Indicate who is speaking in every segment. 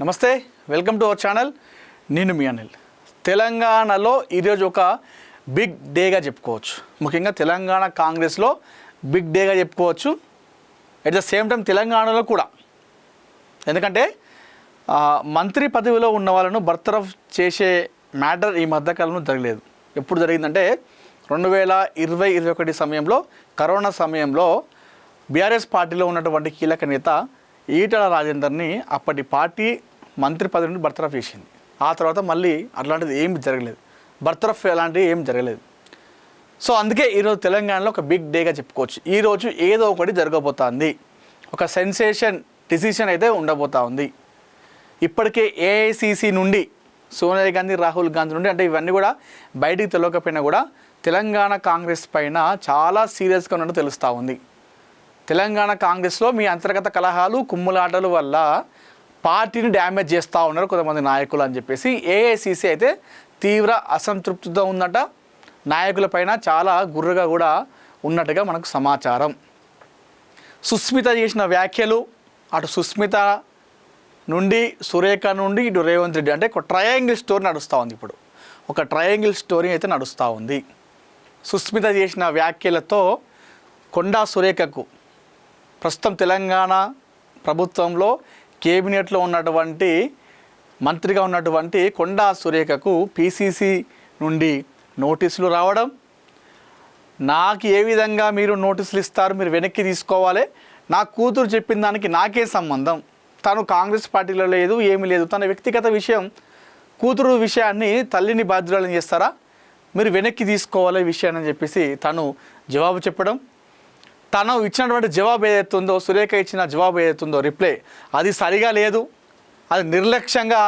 Speaker 1: నమస్తే, welcome to our channel. నేను మీ అనిల్. తెలంగాణలో ఈరోజు ఒక బిగ్ డేగా చెప్పుకోవచ్చు. ముఖ్యంగా తెలంగాణ కాంగ్రెస్లో బిగ్ డేగా చెప్పుకోవచ్చు. అట్ ద సేమ్ టైం తెలంగాణలో కూడా, ఎందుకంటే మంత్రి పదవిలో ఉన్న వాళ్ళను బర్తరఫ్ చేసే మ్యాటర్ ఈ మధ్యకాలంలో జరగలేదు. ఎప్పుడు జరిగిందంటే 2020-21 సమయంలో, కరోనా సమయంలో బీఆర్ఎస్ పార్టీలో ఉన్నటువంటి కీలక నేత ఈటల రాజేందర్ని అప్పటి పార్టీ మంత్రి పదవి నుండి బర్తరఫ్ చేసింది. ఆ తర్వాత మళ్ళీ అట్లాంటిది ఏమి జరగలేదు, బర్తరఫ్ అలాంటివి ఏమి జరగలేదు. సో అందుకే ఈరోజు తెలంగాణలో ఒక బిగ్ డేగా చెప్పుకోవచ్చు. ఈరోజు ఏదో ఒకటి జరగబోతోంది, ఒక సెన్సేషన్ డిసిషన్ అయితే ఉండబోతా ఉంది. ఇప్పటికే ఏఐసిసి నుండి సోనియా గాంధీ, రాహుల్ గాంధీ నుండి, అంటే ఇవన్నీ కూడా బయటికి తెలియకపోయినా కూడా తెలంగాణ కాంగ్రెస్ పైన చాలా సీరియస్గా ఉన్నట్టు తెలుస్తూ ఉంది. తెలంగాణ కాంగ్రెస్లో మీ అంతర్గత కలహాలు, కుమ్ములాటల వల్ల పార్టీని డ్యామేజ్ చేస్తూ ఉన్నారు కొంతమంది నాయకులు అని చెప్పేసి ఏఐసిసి అయితే తీవ్ర అసంతృప్తితో ఉందట. నాయకుల పైన చాలా గుర్రగా కూడా ఉన్నట్టుగా మనకు సమాచారం. సుస్మిత చేసిన వ్యాఖ్యలు, అటు సుస్మిత నుండి, సురేఖ నుండి, ఇటు రేవంత్ రెడ్డి, అంటే ఒక ట్రయాంగిల్ స్టోరీ నడుస్తూ ఉంది. ఇప్పుడు ఒక ట్రయాంగిల్ స్టోరీ అయితే నడుస్తూ ఉంది. సుస్మిత చేసిన వ్యాఖ్యలతో కొండా సురేఖకు, ప్రస్తుతం తెలంగాణ ప్రభుత్వంలో కేబినెట్లో ఉన్నటువంటి మంత్రిగా ఉన్నటువంటి కొండా సురేఖకు పిసిసి నుండి నోటీసులు రావడం, నాకు ఏ విధంగా మీరు నోటీసులు ఇస్తారు, మీరు వెనక్కి తీసుకోవాలి, నా కూతురు చెప్పిన దానికి నాకే సంబంధం, తను కాంగ్రెస్ పార్టీలో లేదు, ఏమీ లేదు, తన వ్యక్తిగత విషయం, కూతురు విషయాన్ని తల్లిని బాధ్యురాలను చేస్తారా, మీరు వెనక్కి తీసుకోవాలి ఈ విషయాన్ని అని చెప్పేసి తను జవాబు చెప్పడం, తను ఇచ్చినటువంటి జవాబు ఏదైతుందో, సురేఖ ఇచ్చిన జవాబు ఏదైతుందో రిప్లై, అది సరిగా లేదు, అది నిర్లక్ష్యంగా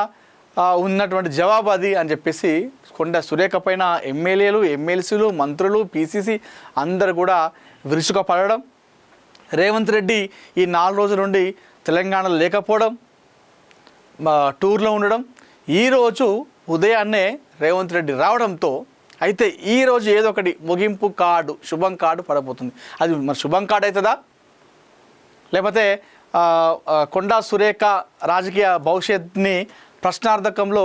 Speaker 1: ఉన్నటువంటి జవాబు అది అని చెప్పేసి కొండ సురేఖ పైన ఎమ్మెల్యేలు, ఎమ్మెల్సీలు, మంత్రులు, పిసిసి అందరు కూడా విరుచుకుపడడం, రేవంత్ రెడ్డి ఈ 4 రోజుల నుండి తెలంగాణలో లేకపోవడం, టూర్లో ఉండడం, ఈరోజు ఉదయాన్నే రేవంత్ రెడ్డి రావడంతో అయితే ఈరోజు ఏదో ఒకటి ముగింపు కార్డు, శుభం కార్డు పడబోతుంది. అది మరి శుభం కార్డు అవుతుందా, లేకపోతే కొండా సురేఖ రాజకీయ భవిష్యత్తుని ప్రశ్నార్థకంలో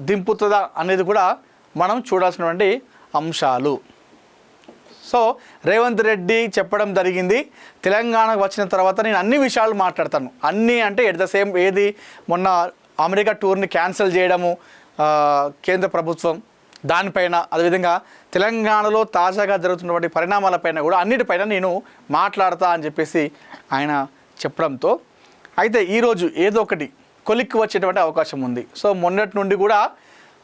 Speaker 1: దింపుతుందా అనేది కూడా మనం చూడాల్సినటువంటి అంశాలు. సో రేవంత్ రెడ్డి చెప్పడం జరిగింది, తెలంగాణకు వచ్చిన తర్వాత నేను అన్ని విషయాలు మాట్లాడతాను. అన్నీ అంటే ఎట్ ద సేమ్, ఏది మొన్న అమెరికా టూర్ని క్యాన్సిల్ చేయడము కేంద్ర ప్రభుత్వం, దానిపైన, అదేవిధంగా తెలంగాణలో తాజాగా జరుగుతున్నటువంటి పరిణామాలపైన కూడా అన్నిటిపైన నేను మాట్లాడతా అని చెప్పేసి ఆయన చెప్పడంతో అయితే ఈరోజు ఏదో ఒకటి కొలిక్కి వచ్చేటువంటి అవకాశం ఉంది. సో మొన్నటి నుండి కూడా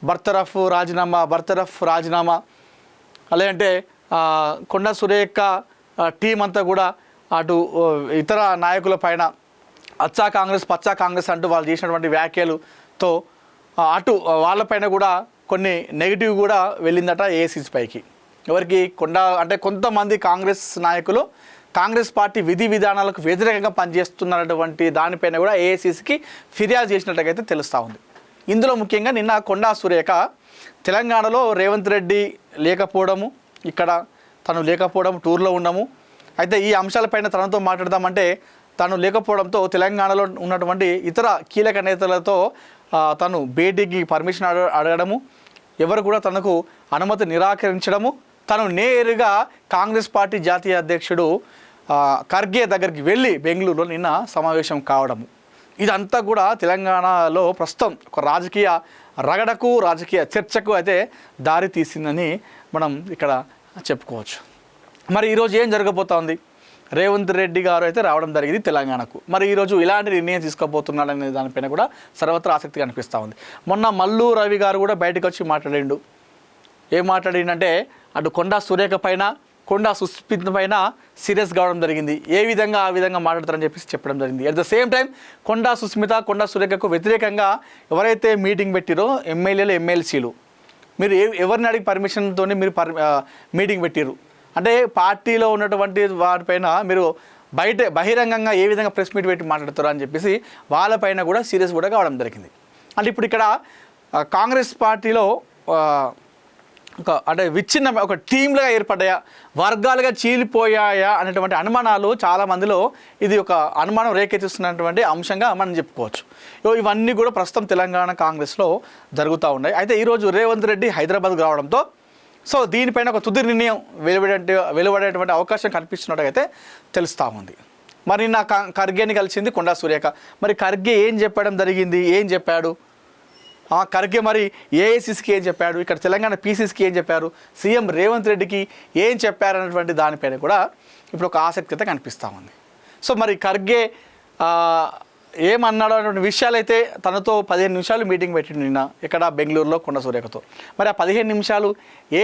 Speaker 1: బర్తరఫ్ రాజీనామా, లేదంటే కొండా సురేఖ టీం అంతా కూడా అటు ఇతర నాయకుల పైన అచ్చా కాంగ్రెస్, పచ్చా కాంగ్రెస్ అంటూ వాళ్ళు చేసినటువంటి వ్యాఖ్యలతో అటు వాళ్ళపైన కూడా కొన్ని నెగిటివ్ కూడా వెళ్ళిందట ఏఐసిసి పైకి. ఎవరికి? అంటే కొంతమంది కాంగ్రెస్ నాయకులు కాంగ్రెస్ పార్టీ విధి విధానాలకు వ్యతిరేకంగా పనిచేస్తున్నటువంటి దానిపైన కూడా ఏఐసిసికి ఫిర్యాదు చేసినట్టుగైతే తెలుస్తూ ఉంది. ఇందులో ముఖ్యంగా నిన్న కొండా సురేఖ తెలంగాణలో రేవంత్ రెడ్డి లేకపోవడము, ఇక్కడ తను లేకపోవడం, టూర్లో ఉండము, అయితే ఈ అంశాలపైన తనతో మాట్లాడదామంటే తను లేకపోవడంతో తెలంగాణలో ఉన్నటువంటి ఇతర కీలక నేతలతో తను భేటీకి పర్మిషన్ అడగడము, ఎవరు కూడా తనకు అనుమతి నిరాకరించడము, తను నేరుగా కాంగ్రెస్ పార్టీ జాతీయ అధ్యక్షుడు ఖర్గే దగ్గరికి వెళ్ళి బెంగళూరులో నిన్న సమావేశం కావడము, ఇదంతా కూడా తెలంగాణలో ప్రస్తుతం ఒక రాజకీయ రగడకు, రాజకీయ చర్చకు అయితే దారి తీసిందని మనం ఇక్కడ చెప్పుకోవచ్చు. మరి ఈరోజు ఏం జరగబోతోంది? రేవంత్ రెడ్డి గారు అయితే రావడం జరిగింది తెలంగాణకు. మరి ఈరోజు ఇలాంటి నిర్ణయం తీసుకోబోతున్నాడనే దానిపైన కూడా సర్వత్రా ఆసక్తి కనిపిస్తూ ఉంది. మొన్న మల్లు రవి గారు కూడా బయటకు వచ్చి మాట్లాడిండు. ఏం మాట్లాడిండంటే అటు కొండా సురేఖ పైన, కొండా సుస్మిత పైన సీరియస్ కావడం జరిగింది. ఏ విధంగా ఆ విధంగా మాట్లాడతారని చెప్పేసి చెప్పడం జరిగింది. అట్ ద సేమ్ టైం కొండా సుస్మిత, కొండా సురేఖకు వ్యతిరేకంగా ఎవరైతే మీటింగ్ పెట్టిరో ఎమ్మెల్యేలు, ఎమ్మెల్సీలు, మీరు ఎవరిని అడిగి పర్మిషన్తో మీరు మీటింగ్ పెట్టిరు అంటే పార్టీలో ఉన్నటువంటి వారిపైన మీరు బహిరంగంగా ఏ విధంగా ప్రెస్ మీట్ పెట్టి మాట్లాడతారు అని చెప్పేసి వాళ్ళపైన కూడా సీరియస్ కూడా కావడం జరిగింది. అంటే ఇప్పుడు ఇక్కడ కాంగ్రెస్ పార్టీలో అంటే విచ్ఛిన్న ఒక టీంలుగా ఏర్పడ్డాయా, వర్గాలుగా చీలిపోయాయా అనేటువంటి అనుమానాలు చాలా మందిలో ఇది ఒక అనుమానం రేకెత్తిస్తున్నటువంటి అంశంగా మనం చెప్పుకోవచ్చు. ఇవన్నీ కూడా ప్రస్తుతం తెలంగాణ కాంగ్రెస్లో జరుగుతూ ఉన్నాయి. అయితే ఈరోజు రేవంత్ రెడ్డి హైదరాబాద్కు రావడంతో సో దీనిపైన ఒక తుది నిర్ణయం వెలువడేటువంటి అవకాశం కనిపిస్తున్నట్టయితే తెలుస్తూ ఉంది. మరి నా ఖర్గేని కలిసింది కొండా సురేఖ. మరి ఖర్గే ఏం చెప్పడం జరిగింది, ఏం చెప్పాడు? ఖర్గే మరి ఏఐసిసికి ఏం చెప్పాడు, ఇక్కడ తెలంగాణ పీసీసీకి ఏం చెప్పారు, సీఎం రేవంత్ రెడ్డికి ఏం చెప్పారన్నటువంటి దానిపైన కూడా ఇప్పుడు ఒక ఆసక్తిత కనిపిస్తూ ఉంది. సో మరి ఖర్గే ఏమన్నాడు అనే విషయాలు అయితే తనతో 15 నిమిషాలు మీటింగ్ పెట్టిండు నిన్న ఇక్కడ బెంగళూరులో కొండా సురేఖతో. మరి ఆ 15 నిమిషాలు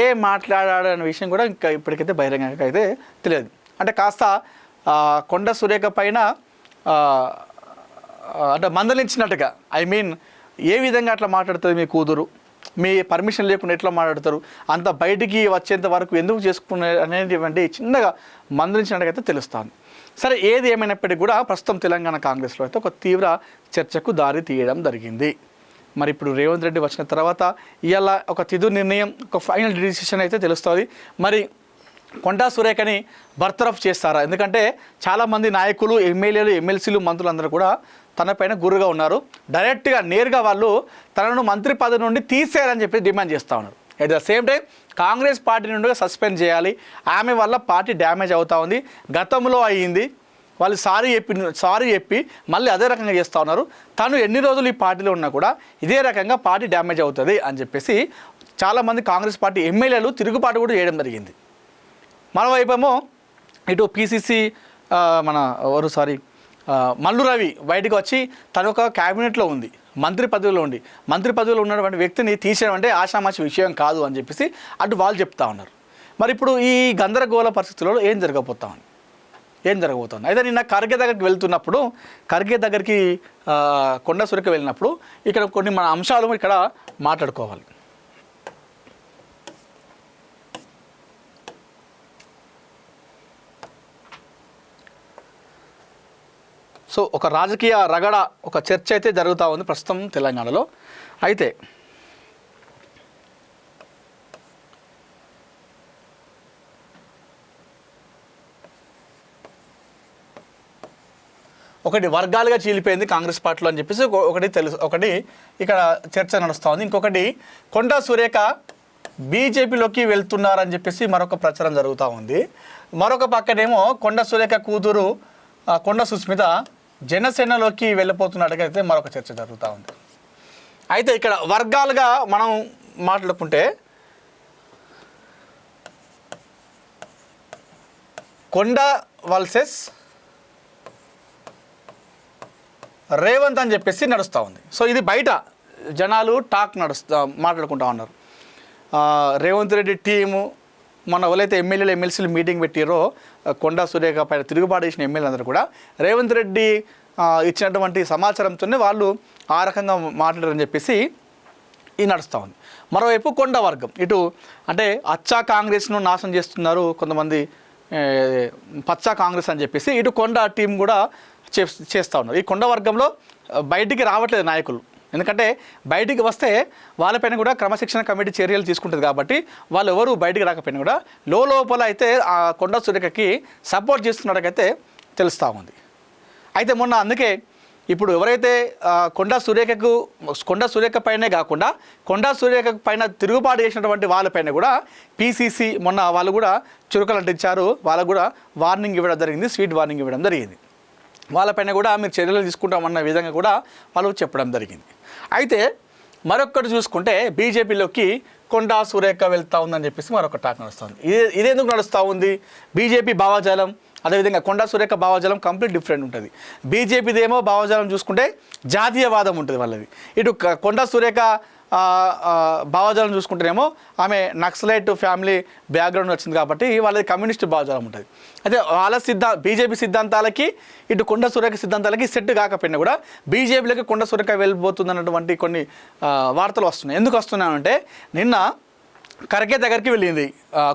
Speaker 1: ఏం మాట్లాడాడు అనే విషయం కూడా ఇంకా ఇప్పటికైతే బహిరంగంగా అయితే తెలియదు. అంటే కాస్త కొండా సురేఖ పైన అంటే మందలించినట్టుగా, ఐ మీన్ ఏ విధంగా అట్లా మాట్లాడుతుంది మీ కూతురు, మీ పర్మిషన్ లేకుండా ఎట్లా మాట్లాడతారు, అంత బయటికి వచ్చేంత వరకు ఎందుకు చేసుకునే అనేటువంటి చిన్నగా మందలించినట్టుగైతే తెలుస్తుంది. సరే, ఏది ఏమైనప్పటికీ కూడా ప్రస్తుతం తెలంగాణ కాంగ్రెస్లో అయితే ఒక తీవ్ర చర్చకు దారి తీయడం జరిగింది. మరి ఇప్పుడు రేవంత్ రెడ్డి వచ్చిన తర్వాత ఇవాళ ఒక తుది నిర్ణయం, ఒక ఫైనల్ డిసిషన్ అయితే తెలుస్తుంది. మరి కొండా సురేఖని బర్తరఫ్ చేస్తారా? ఎందుకంటే చాలామంది నాయకులు, ఎమ్మెల్యేలు, ఎమ్మెల్సీలు, మంత్రులందరూ కూడా తనపైన గురుగా ఉన్నారు. డైరెక్ట్గా నేరుగా వాళ్ళు తనను మంత్రి పదవి నుండి తీసేయాలని చెప్పి డిమాండ్ చేస్తూ ఉన్నారు. At the same time Congress party నుండి సస్పెండ్ చేయాలి, ఆమె వల్ల పార్టీ డ్యామేజ్ అవుతూ ఉంది, గతంలో అయ్యింది, వాళ్ళు సారీ చెప్పి మళ్ళీ అదే రకంగా చేస్తూ ఉన్నారు, తను ఎన్ని రోజులు ఈ పార్టీలో ఉన్నా కూడా ఇదే రకంగా పార్టీ డ్యామేజ్ అవుతుంది అని చెప్పేసి చాలామంది కాంగ్రెస్ పార్టీ ఎమ్మెల్యేలు తిరుగుబాటు కూడా చేయడం జరిగింది. మరోవైపేమో ఇటు పీసీసీ మల్లు రవి బయటకు వచ్చి తను ఒక క్యాబినెట్లో ఉంది, మంత్రి పదవిలో ఉన్నటువంటి వ్యక్తిని తీసేయడం అంటే ఆషామాషి విషయం కాదు అని చెప్పేసి అటు వాళ్ళు చెప్తా ఉన్నారు. మరి ఇప్పుడు ఈ గందరగోళ పరిస్థితులలో ఏం జరగబోతుంది? అయితే నిన్న ఖర్గే దగ్గరికి కొండా సురేఖ వెళ్ళినప్పుడు ఇక్కడ కొన్ని మన అంశాలు ఇక్కడ మాట్లాడుకోవాలి. సో ఒక రాజకీయ రగడ, ఒక చర్చ అయితే జరుగుతూ ఉంది ప్రస్తుతం తెలంగాణలో. అయితే ఒకటి వర్గాలుగా చీలిపోయింది కాంగ్రెస్ పార్టీలో అని చెప్పేసి ఒకటి ఇక్కడ చర్చ నడుస్తూ ఉంది. ఇంకొకటి కొండా సురేఖ బీజేపీలోకి వెళ్తున్నారని చెప్పేసి మరొక ప్రచారం జరుగుతూ ఉంది. మరొక పక్కనేమో కొండా సురేఖ కూతురు కొండా సుస్మిత జనసేనలోకి వెళ్ళిపోతున్నట్టుగా మరొక చర్చ జరుగుతూ ఉంది. అయితే ఇక్కడ వర్గాలుగా మనం మాట్లాడుకుంటే కొండా వర్సెస్ రేవంత్ అని చెప్పేసి నడుస్తూ ఉంది. సో ఇది బయట జనాలు మాట్లాడుకుంటూ ఉన్నారు. రేవంత్ రెడ్డి టీము మొన్న ఎవరైతే ఎమ్మెల్యేలు, ఎమ్మెల్సీలు మీటింగ్ పెట్టారో కొండా సురేఖ పైన తిరుగుబాటు చేసిన ఎమ్మెల్యేలు అందరూ కూడా రేవంత్ రెడ్డి ఇచ్చినటువంటి సమాచారంతోనే వాళ్ళు ఆ రకంగా మాట్లాడారని చెప్పేసి ఇది నడుస్తూ ఉంది. మరోవైపు కొండా వర్గం ఇటు అంటే అచ్చా కాంగ్రెస్ను నాశనం చేస్తున్నారు కొంతమంది, పచ్చా కాంగ్రెస్ అని చెప్పేసి ఇటు కొండా టీం కూడా చేస్తూ ఉన్నారు. ఈ కొండ వర్గంలో బయటికి రావట్లేదు నాయకులు, ఎందుకంటే బయటికి వస్తే వాళ్ళపైన కూడా క్రమశిక్షణ కమిటీ చర్యలు తీసుకుంటుంది కాబట్టి వాళ్ళు ఎవరు బయటికి రాకపోయినా కూడా లోపల అయితే ఆ కొండా సురేఖకి సపోర్ట్ చేస్తున్నట్టుకైతే తెలుస్తూ ఉంది. అయితే మొన్న అందుకే ఇప్పుడు ఎవరైతే కొండా సురేఖ పైనే కాకుండా కొండా సురేఖ పైన తిరుగుబాటు చేసినటువంటి వాళ్ళపైన కూడా పీసీసీ మొన్న వాళ్ళు కూడా చురుకలు అంటించారు, వాళ్ళకు కూడా వార్నింగ్ ఇవ్వడం జరిగింది, స్వీట్ వార్నింగ్ ఇవ్వడం జరిగింది. వాళ్ళపైన కూడా మీరు చర్యలు తీసుకుంటామన్న విధంగా కూడా వాళ్ళు చెప్పడం జరిగింది. అయితే మరొకటి చూసుకుంటే బీజేపీలోకి కొండా సురేఖ వెళ్తూ ఉందని చెప్పేసి మరొక టాక్ నడుస్తుంది. ఇదేందుకు నడుస్తూ ఉంది? బీజేపీ భావజాలం, అదేవిధంగా కొండా సురేఖ భావజాలం కంప్లీట్ డిఫరెంట్ ఉంటుంది. బీజేపీదేమో భావజాలం చూసుకుంటే జాతీయవాదం ఉంటుంది వాళ్ళది. ఇటు కొండా సురేఖ భావజాలం చూసుకుంటేనేమో ఆమె నక్సలైట్ ఫ్యామిలీ బ్యాక్గ్రౌండ్ వచ్చింది కాబట్టి వాళ్ళది కమ్యూనిస్ట్ భావజాలం ఉంటుంది. అయితే వాళ్ళ బీజేపీ సిద్ధాంతాలకి ఇటు కొండా సురేఖ సిద్ధాంతాలకి సెట్ కాకపోయినా కూడా బీజేపీలోకి కొండా సురేఖ వెళ్ళిపోతుంది అన్నటువంటి కొన్ని వార్తలు వస్తున్నాయి. ఎందుకు వస్తున్నాయంటే నిన్న ఖర్గే దగ్గరికి వెళ్ళింది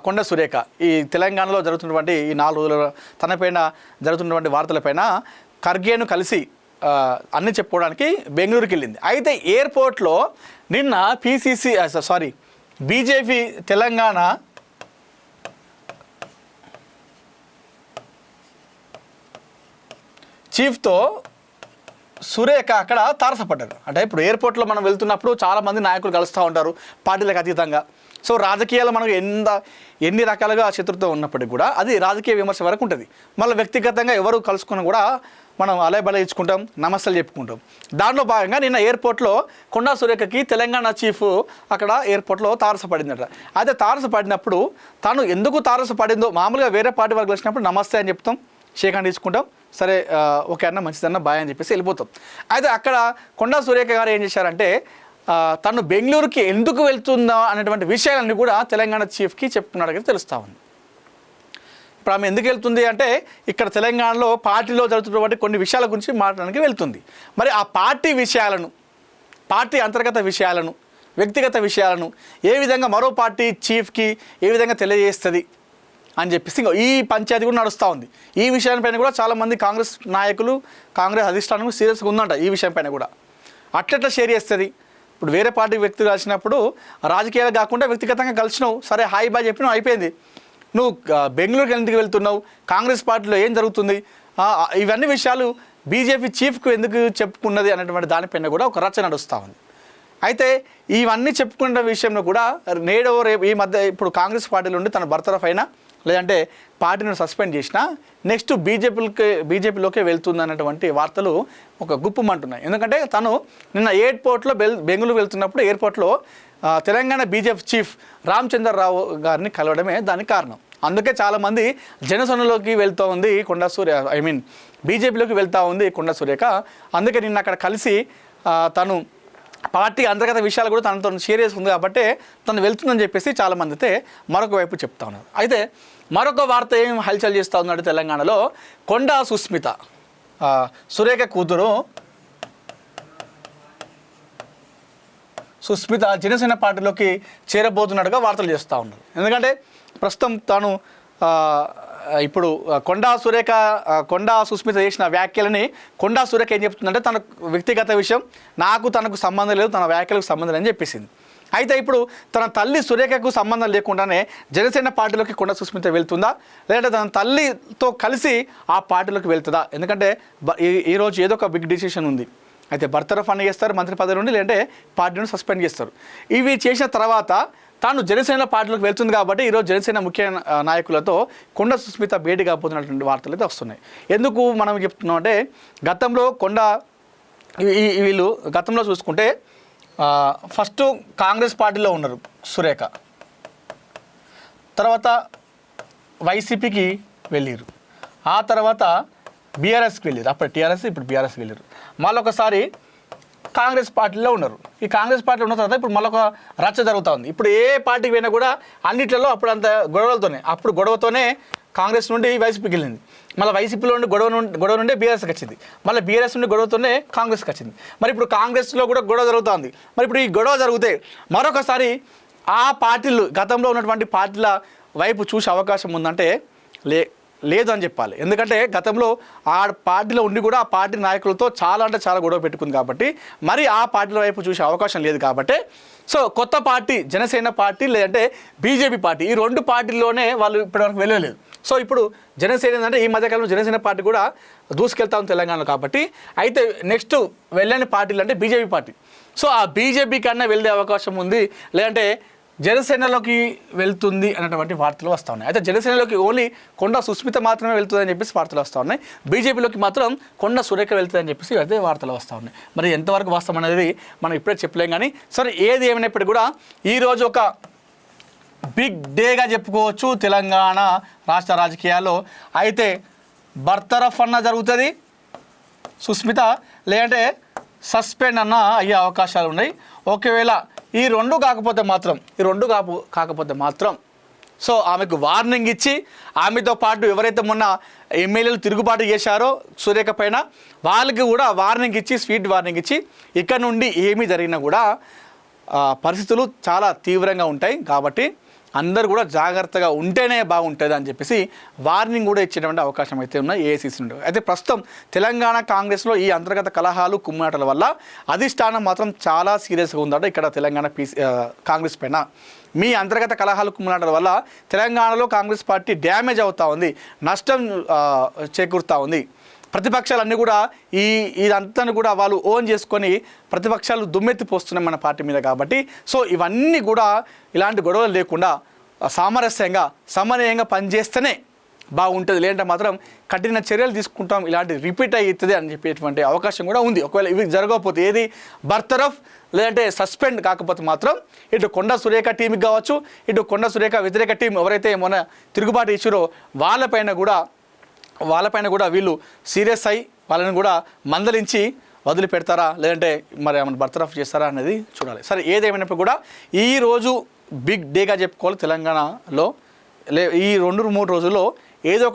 Speaker 1: కొండా సురేఖ. ఈ తెలంగాణలో జరుగుతున్నటువంటి ఈ 4 రోజుల తనపైన జరుగుతున్నటువంటి వార్తలపైన ఖర్గేను కలిసి అన్నీ చెప్పుకోవడానికి బెంగళూరుకి వెళ్ళింది. అయితే ఎయిర్పోర్ట్లో నిన్న బీజేపీ తెలంగాణ చీఫ్తో సురేఖ అక్కడ తారసపడ్డారు. అంటే ఇప్పుడు ఎయిర్పోర్ట్లో మనం వెళ్తున్నప్పుడు చాలామంది నాయకులు కలుస్తూ ఉంటారు పార్టీలకు అతీతంగా. సో రాజకీయాలు మనకు ఎన్ని రకాలుగా శత్రుత్వం ఉన్నప్పటికీ కూడా అది రాజకీయ విమర్శ వరకు ఉంటుంది. మళ్ళీ వ్యక్తిగతంగా ఎవరు కలుసుకున్నా కూడా మనం అలయబల ఇచ్చుకుంటాం, నమస్తలు చెప్పుకుంటాం. దాంట్లో భాగంగా నిన్న ఎయిర్పోర్ట్లో కొండా సురేఖకి తెలంగాణ చీఫ్ అక్కడ ఎయిర్పోర్ట్లో తారసపడిందట. అయితే తారసపడినప్పుడు తను ఎందుకు తారసపడిందో మామూలుగా వేరే పార్టీ వరకు వచ్చినప్పుడు నమస్తే అని చెప్తాం, షేక్ హ్యాండ్ తీసుకుంటాం, సరే ఓకే అన్న మంచిదన్న బాయ్ అని చెప్పేసి వెళ్ళిపోతాం. అయితే అక్కడ కొండా సురేఖ గారు ఏం చేశారంటే తను బెంగళూరుకి ఎందుకు వెళ్తుందా అనేటువంటి విషయాలన్నీ కూడా తెలంగాణ చీఫ్కి చెప్పుకున్నాడు తెలుస్తూ ఉంది. ఇప్పుడు ఆమె ఎందుకు వెళ్తుంది అంటే ఇక్కడ తెలంగాణలో పార్టీలో జరుగుతున్నటువంటి కొన్ని విషయాల గురించి మాట్లాడడానికి వెళ్తుంది. మరి ఆ పార్టీ విషయాలను, పార్టీ అంతర్గత విషయాలను, వ్యక్తిగత విషయాలను ఏ విధంగా మరో పార్టీ చీఫ్కి ఏ విధంగా తెలియజేస్తుంది అని చెప్పేసి ఈ పంచాయతీ కూడా నడుస్తూ ఉంది. ఈ విషయాలపైన కూడా చాలామంది కాంగ్రెస్ నాయకులు, కాంగ్రెస్ అధిష్టానం సీరియస్గా ఉందంట. ఈ విషయంపైన కూడా అట్లెట్లా షేర్ చేస్తుంది. ఇప్పుడు వేరే పార్టీ వ్యక్తులు కలిసినప్పుడు రాజకీయాలు కాకుండా వ్యక్తిగతంగా కలిసినావు, సరే హాయ్ బాయ్ చెప్పినావు, అయిపోయింది. నువ్వు బెంగళూరుకి ఎందుకు వెళ్తున్నావు, కాంగ్రెస్ పార్టీలో ఏం జరుగుతుంది, ఇవన్నీ విషయాలు బీజేపీ చీఫ్కు ఎందుకు చెప్పుకున్నది అనేటువంటి దానిపైన కూడా ఒక రచన నడుస్తూ ఉంది. అయితే ఇవన్నీ చెప్పుకున్న విషయంలో కూడా నేడో రేపు ఈ మధ్య ఇప్పుడు కాంగ్రెస్ పార్టీలో ఉండి తన బర్తరఫ్ అయినా లేదంటే పార్టీని సస్పెండ్ చేసినా నెక్స్ట్ బీజేపీలోకే వెళ్తుంది అన్నటువంటి వార్తలు ఒక గుప్పమంటున్నాయి. ఎందుకంటే తను నిన్న ఎయిర్పోర్ట్లో బెంగళూరు వెళ్తున్నప్పుడు ఎయిర్పోర్ట్లో తెలంగాణ బీజేపీ చీఫ్ రామచంద్రరావు గారిని కలవడమే దానికి కారణం. అందుకే చాలామంది జనసేనలోకి వెళ్తూ ఉంది కొండా సురేఖ, బీజేపీలోకి వెళ్తూ ఉంది కొండా సురేఖ. అందుకే నిన్న అక్కడ కలిసి తను పార్టీ అంతర్గత విషయాలు కూడా తనతో షేర్ చేసుకుంది కాబట్టి తను వెళ్తుందని చెప్పేసి చాలామంది అయితే మరొక వైపు చెప్తా ఉన్నారు. అయితే మరొక వార్త ఏం హల్చల్ చేస్తూ ఉన్నాడు తెలంగాణలో, కొండా సుస్మిత సురేఖ కూతురు సుస్మిత జనసేన పార్టీలోకి చేరబోతున్నట్టుగా వార్తలు చేస్తూ ఉన్నారు. ఎందుకంటే ప్రస్తుతం తాను ఇప్పుడు కొండా సుస్మిత చేసిన వ్యాఖ్యలని కొండా సురేఖ ఏం చెప్తుందంటే తన వ్యక్తిగత విషయం, తనకు సంబంధం లేదు, తన వ్యాఖ్యలకు సంబంధం లేదని చెప్పేసింది. అయితే ఇప్పుడు తన తల్లి సురేఖకు సంబంధం లేకుండానే జనసేన పార్టీలోకి కొండా సుస్మిత వెళ్తుందా, లేదంటే తన తల్లితో కలిసి ఆ పార్టీలోకి వెళ్తుందా? ఎందుకంటే ఈరోజు ఏదో ఒక బిగ్ డిసిషన్ ఉంది. అయితే బర్తరఫ్ అని చేస్తారు మంత్రి పదవి నుండి, లేదంటే పార్టీని సస్పెండ్ చేస్తారు. ఇవి చేసిన తర్వాత తాను జనసేన పార్టీలోకి వెళ్తుంది కాబట్టి ఈరోజు జనసేన ముఖ్య నాయకులతో కొండా సుస్మిత భేటీ కాబోతున్నటువంటి వార్తలు అయితే వస్తున్నాయి. ఎందుకు మనం చెప్తున్నాం అంటే గతంలో వీళ్ళు గతంలో చూసుకుంటే ఫస్ట్ కాంగ్రెస్ పార్టీలో ఉన్నారు సురేఖ, తర్వాత వైసీపీకి వెళ్ళారు, ఆ తర్వాత బీఆర్ఎస్కి వెళ్ళారు, అప్పుడు టీఆర్ఎస్ ఇప్పుడు బీఆర్ఎస్కి వెళ్ళారు, మళ్ళీ ఒకసారి కాంగ్రెస్ పార్టీలో ఉన్నారు. ఈ కాంగ్రెస్ పార్టీలో ఉన్న తర్వాత ఇప్పుడు మళ్ళొక రచ్చ జరుగుతూ ఉంది. ఇప్పుడు ఏ పార్టీకి పోయినా కూడా అన్నిట్లలో అప్పుడు అంత గొడవలతోనే, అప్పుడు గొడవతోనే కాంగ్రెస్ నుండి వైసీపీకి వెళ్ళింది, మళ్ళీ వైసీపీలో నుండి గొడవ నుండి బీఆర్ఎస్కి వచ్చింది, మళ్ళీ బీఆర్ఎస్ నుండి గొడవతోనే కాంగ్రెస్కి వచ్చింది. మరి ఇప్పుడు కాంగ్రెస్లో కూడా గొడవ జరుగుతుంది. మరి ఇప్పుడు ఈ గొడవ జరిగితే మరొకసారి ఆ పార్టీలు గతంలో ఉన్నటువంటి పార్టీల వైపు చూసే అవకాశం ఉందంటే లేదు అని చెప్పాలి. ఎందుకంటే గతంలో ఆ పార్టీలో ఉండి కూడా ఆ పార్టీ నాయకులతో చాలా అంటే చాలా గొడవ పెట్టుకుంది కాబట్టి మరి ఆ పార్టీల వైపు చూసే అవకాశం లేదు కాబట్టి సో కొత్త పార్టీ జనసేన పార్టీ లేదంటే బీజేపీ పార్టీ, ఈ రెండు పార్టీల్లోనే వాళ్ళు ఇప్పటివరకు వెళ్ళలేదు. సో ఇప్పుడు జనసేన ఏంటంటే ఈ మధ్యకాలంలో జనసేన పార్టీ కూడా దూసుకెళ్తాం తెలంగాణలో కాబట్టి, అయితే నెక్స్ట్ వెళ్ళని పార్టీలు అంటే బీజేపీ పార్టీ. సో ఆ బీజేపీ కన్నా వెళ్ళే అవకాశం ఉంది, లేదంటే జనసేనలోకి వెళ్తుంది అనేటువంటి వార్తలు వస్తూ ఉన్నాయి. అయితే జనసేనలోకి ఓన్లీ కొండా సుస్మిత మాత్రమే వెళ్తుందని చెప్పేసి వార్తలు వస్తూ ఉన్నాయి, బీజేపీలోకి మాత్రం కొండా సురేఖ వెళ్తుందని చెప్పేసి అయితే వార్తలు వస్తూ ఉన్నాయి. మరి ఎంతవరకు వాస్తవం అనేది మనం ఇప్పుడే చెప్పలేం. కానీ సరే ఏది ఏమైనప్పటికీ కూడా ఈరోజు ఒక బిగ్ డేగా చెప్పుకోవచ్చు తెలంగాణ రాష్ట్ర రాజకీయాల్లో. అయితే బర్తరఫ్ అన్న జరుగుతుంది సుస్మిత, లేదంటే సస్పెండ్ అన్న అయ్యే అవకాశాలు ఉన్నాయి. ఒకవేళ ఈ రెండు కాకపోతే మాత్రం సో ఆమెకు వార్నింగ్ ఇచ్చి ఆమెతో పాటు ఎవరైతే మొన్న ఎమ్మెల్యేలు తిరుగుబాటు చేశారో సురేఖ పైన వాళ్ళకి కూడా వార్నింగ్ ఇచ్చి, స్వీట్ వార్నింగ్ ఇచ్చి ఇక్కడ నుండి ఏమీ జరిగినా కూడా పరిస్థితులు చాలా తీవ్రంగా ఉంటాయి. కాబట్టి అందరూ కూడా జాగ్రత్తగా ఉంటేనే బాగుంటుంది అని చెప్పేసి వార్నింగ్ కూడా ఇచ్చేటువంటి అవకాశం అయితే ఉన్నాయి ఏఐసీసీ నుండి. అయితే ప్రస్తుతం తెలంగాణ కాంగ్రెస్లో ఈ అంతర్గత కలహాలు కుమ్మాటల వల్ల అధిష్టానం మాత్రం చాలా సీరియస్గా ఉందట ఇక్కడ తెలంగాణ కాంగ్రెస్ పైన. మీ అంతర్గత కలహాలు కుమ్మాటల వల్ల తెలంగాణలో కాంగ్రెస్ పార్టీ డ్యామేజ్ అవుతూ ఉంది, నష్టం చేకూరుతూ ఉంది. ప్రతిపక్షాలన్నీ కూడా ఇదంతా కూడా వాళ్ళు ఓన్ చేసుకొని ప్రతిపక్షాలు దుమ్మెత్తిపోస్తున్నాయి మన పార్టీ మీద. కాబట్టి సో ఇవన్నీ కూడా ఇలాంటి గొడవలు లేకుండా సామరస్యంగా సమన్వయంగా పనిచేస్తేనే బాగుంటుంది, లేదంటే మాత్రం కఠిన చర్యలు తీసుకుంటాం, ఇలాంటి రిపీట్ అవుతుంది అని చెప్పేటువంటి అవకాశం కూడా ఉంది. ఒకవేళ ఇవి జరగకపోతే ఏది బర్తరఫ్ లేదంటే సస్పెండ్ కాకపోతే మాత్రం ఇటు కొండ సురేఖ టీంకి కావచ్చు, ఇటు కొండ సురేఖ వ్యతిరేక టీం ఎవరైతే మొన్న తిరుగుబాటు ఇచ్చారో వాళ్ళపైన కూడా వీళ్ళు సీరియస్ అయ్యి వాళ్ళని కూడా మందలించి వదిలిపెడతారా లేదంటే మరి ఏమైనా బర్తరఫ్ చేస్తారా అనేది చూడాలి. సరే, ఏదేమైనప్పుడు కూడా ఈరోజు బిగ్ డేగా చెప్పుకోవాలి తెలంగాణలో. ఈ 2-3 రోజుల్లో ఏదో ఒక